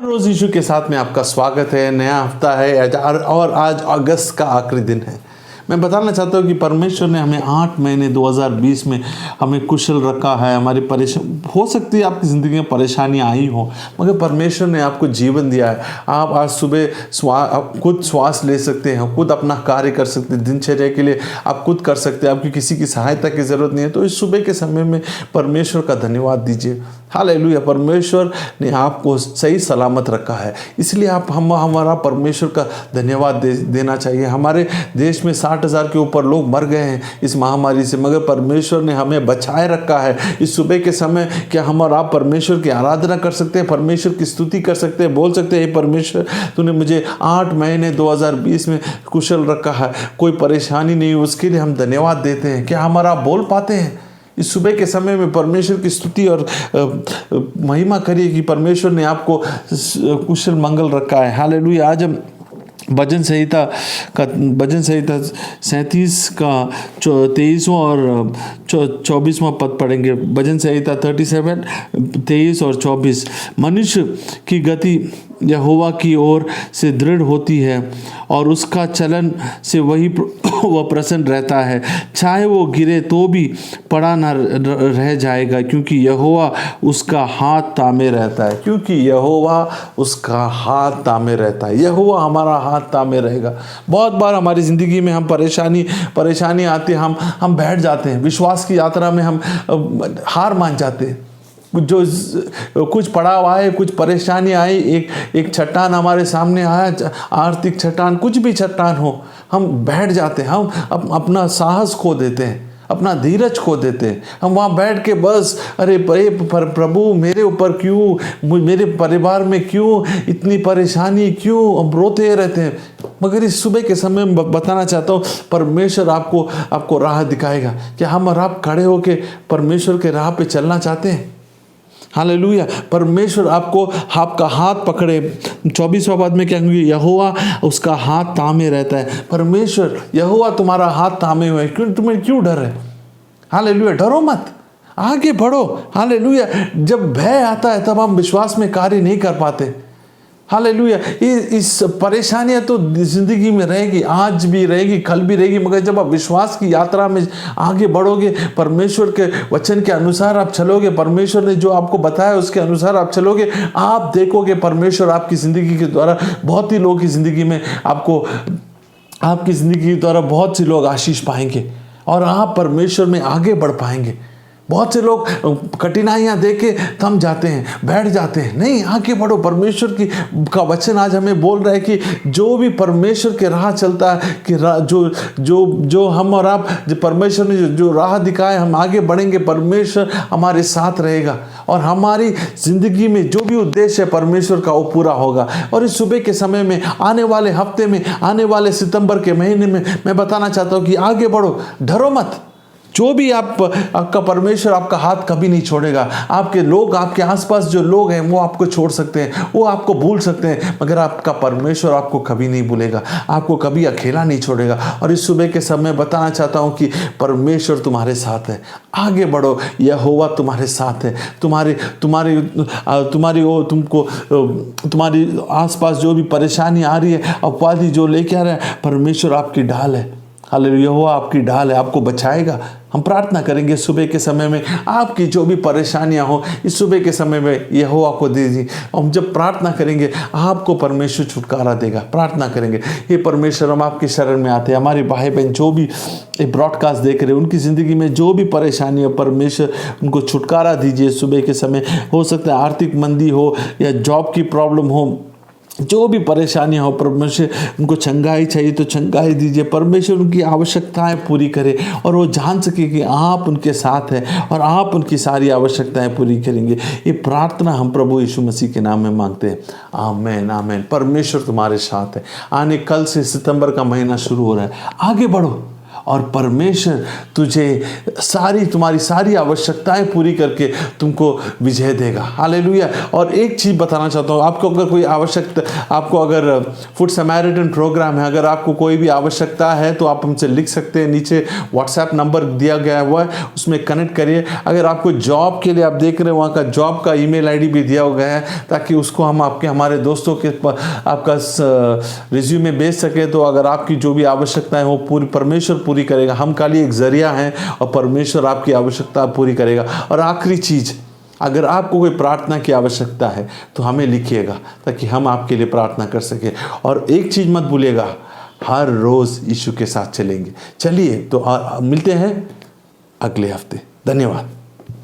रोज़ यीशु के साथ में आपका स्वागत है। नया हफ्ता है और आज अगस्त का आखिरी दिन है। मैं बताना चाहता हूँ कि परमेश्वर ने हमें 8 महीने 2020 में हमें कुशल रखा है। हमारी हो सकती है आपकी ज़िंदगी में परेशानियाँ आई हो, मगर परमेश्वर ने आपको जीवन दिया है। आप आज सुबह खुद श्वास ले सकते हैं, खुद अपना कार्य कर सकते हैं, दिनचर्या के लिए आप खुद कर सकते हैं। आपकी किसी की सहायता की ज़रूरत नहीं है। तो इस सुबह के समय में परमेश्वर का धन्यवाद दीजिए। हालेलुया। परमेश्वर ने आपको सही सलामत रखा है, इसलिए हमारा परमेश्वर का धन्यवाद देना चाहिए। हमारे देश में 60,000 के ऊपर लोग मर गए हैं इस महामारी से, मगर परमेश्वर ने हमें बचाए रखा है। इस सुबह के समय क्या हम और आप परमेश्वर की आराधना कर सकते हैं, परमेश्वर की स्तुति कर सकते हैं, बोल सकते हैं, परमेश्वर तूने मुझे 8 महीने 2020 में कुशल रखा है, कोई परेशानी नहीं, उसके लिए हम धन्यवाद देते हैं। क्या हम और आप बोल पाते हैं? इस सुबह के समय में परमेश्वर की स्तुति और महिमा करिए कि परमेश्वर ने आपको कुशल मंगल रखा है। हालेलुया। आज हम भजन संहिता 37 का 23वां और 24वां पद पढ़ेंगे। भजन संहिता 37, 23 और 24। मनुष्य की गति यहोवा की ओर से दृढ़ होती है और उसका चलन से वह प्रसन्न रहता है। चाहे वो गिरे तो भी पड़ा न रह जाएगा, क्योंकि यहोवा उसका हाथ थामे रहता है। क्योंकि यहोवा उसका हाथ थामे रहता है। यहोवा हमारा हाथ थामे रहेगा। बहुत बार हमारी ज़िंदगी में हम परेशानी आती है, हम बैठ जाते हैं। विश्वास की यात्रा में हम हार मान जाते हैं। कुछ पड़ाव आए, कुछ परेशानी आई, एक चट्टान हमारे सामने आया, आर्थिक चट्टान, कुछ भी चट्टान हो, हम बैठ जाते हैं। हम अपना साहस खो देते हैं, अपना धीरज खो देते हैं। हम वहाँ बैठ के बस अरे प्रभु मेरे ऊपर क्यों, मेरे परिवार में क्यों इतनी परेशानी, क्यों हम रोते रहते हैं। मगर इस सुबह के समय में बताना चाहता हूँ, परमेश्वर आपको राह दिखाएगा। क्या हम और आप खड़े होके परमेश्वर के राह पे चलना चाहते हैं? हालेलुया। परमेश्वर आपका हाथ पकड़े। 24वां पद में क्या कहेंगे? यहोवा उसका हाथ थामे रहता है। परमेश्वर यहोवा तुम्हारा हाथ थामे हुए, तुम्हें क्यों डर है? हालेलुया। डरो मत, आगे बढ़ो। हालेलुया। जब भय आता है तब हम विश्वास में कार्य नहीं कर पाते। हालेलुया। इस परेशानियां तो जिंदगी में रहेगी, आज भी रहेगी, कल भी रहेगी, मगर जब आप विश्वास की यात्रा में आगे बढ़ोगे, परमेश्वर के वचन के अनुसार आप चलोगे, परमेश्वर ने जो आपको बताया उसके अनुसार आप चलोगे, आप देखोगे परमेश्वर आपकी ज़िंदगी के द्वारा बहुत ही लोगों की ज़िंदगी में आपकी ज़िंदगी के द्वारा बहुत से लोग आशीष पाएंगे और आप परमेश्वर में आगे बढ़ पाएंगे। बहुत से लोग कठिनाइयाँ देख के थम जाते हैं, बैठ जाते हैं। नहीं, आगे बढ़ो। परमेश्वर का वचन आज हमें बोल रहा है कि जो भी परमेश्वर के राह चलता है, कि जो हम और आप, जो परमेश्वर ने जो राह दिखाए, हम आगे बढ़ेंगे, परमेश्वर हमारे साथ रहेगा और हमारी ज़िंदगी में जो भी उद्देश्य है परमेश्वर का वो पूरा होगा। और इस सुबह के समय में, आने वाले हफ्ते में, आने वाले सितंबर के महीने में मैं बताना चाहता हूँ कि आगे बढ़ो, डरो मत। जो भी आपका परमेश्वर आपका हाथ कभी नहीं छोड़ेगा। आपके लोग, आपके आसपास जो लोग हैं वो आपको छोड़ सकते हैं, वो आपको भूल सकते हैं, मगर आपका परमेश्वर आपको कभी नहीं भूलेगा, आपको कभी अकेला नहीं छोड़ेगा। और इस सुबह के समय बताना चाहता हूँ कि परमेश्वर तुम्हारे साथ है। आगे बढ़ो, यहोवा तुम्हारे साथ है। तुम्हारी आसपास जो भी परेशानी आ रही है, अपवादी जो लेके आ रहा है, परमेश्वर आपकी ढाल है। हालेलुया। यहोवा आपकी ढाल है, आपको बचाएगा। हम प्रार्थना करेंगे सुबह के समय में, आपकी जो भी परेशानियां हो इस सुबह के समय में यहोवा को दीजिए। हम जब प्रार्थना करेंगे आपको परमेश्वर छुटकारा देगा। प्रार्थना करेंगे, ये परमेश्वर हम आपके शरण में आते हैं। हमारे भाई बहन जो भी ब्रॉडकास्ट देख रहे हैं, उनकी ज़िंदगी में जो भी परेशानी हो, परमेश्वर उनको छुटकारा दीजिए। सुबह के समय हो सकता है आर्थिक मंदी हो या जॉब की प्रॉब्लम हो, जो भी परेशानियाँ हो, परमेश्वर उनको चंगाई चाहिए तो चंगाई दीजिए। परमेश्वर उनकी आवश्यकताएं पूरी करे और वो जान सके कि आप उनके साथ हैं और आप उनकी सारी आवश्यकताएं पूरी करेंगे। ये प्रार्थना हम प्रभु यीशु मसीह के नाम में मांगते हैं। आमीन, आमीन। परमेश्वर तुम्हारे साथ है। आने कल से सितंबर का महीना शुरू हो रहा है। आगे बढ़ो और परमेश्वर तुझे तुम्हारी सारी आवश्यकताएं पूरी करके तुमको विजय देगा। हालेलुया। और एक चीज़ बताना चाहता हूँ, आपको अगर कोई आवश्यकता, आपको अगर फूड समैरिटन प्रोग्राम है, अगर आपको कोई भी आवश्यकता है तो आप हमसे लिख सकते हैं। नीचे व्हाट्सएप नंबर दिया गया हुआ है, उसमें कनेक्ट करिए। अगर आपको जॉब के लिए आप देख रहे हैं, वहाँ का जॉब का ईमेल आईडी भी दिया गया है, ताकि उसको हम हमारे दोस्तों के आपका रिज्यूमे भेज सके। तो अगर आपकी जो भी आवश्यकता है वो पूरी परमेश्वर पूरी करेगा। हम खाली एक जरिया हैं और परमेश्वर आपकी आवश्यकता पूरी करेगा। और आखिरी चीज़, अगर आपको कोई प्रार्थना की आवश्यकता है तो हमें लिखिएगा, ताकि हम आपके लिए प्रार्थना कर सकें। और एक चीज़ मत भूलिएगा, हर रोज़ यीशु के साथ चलेंगे। चलिए तो मिलते हैं अगले हफ्ते। धन्यवाद।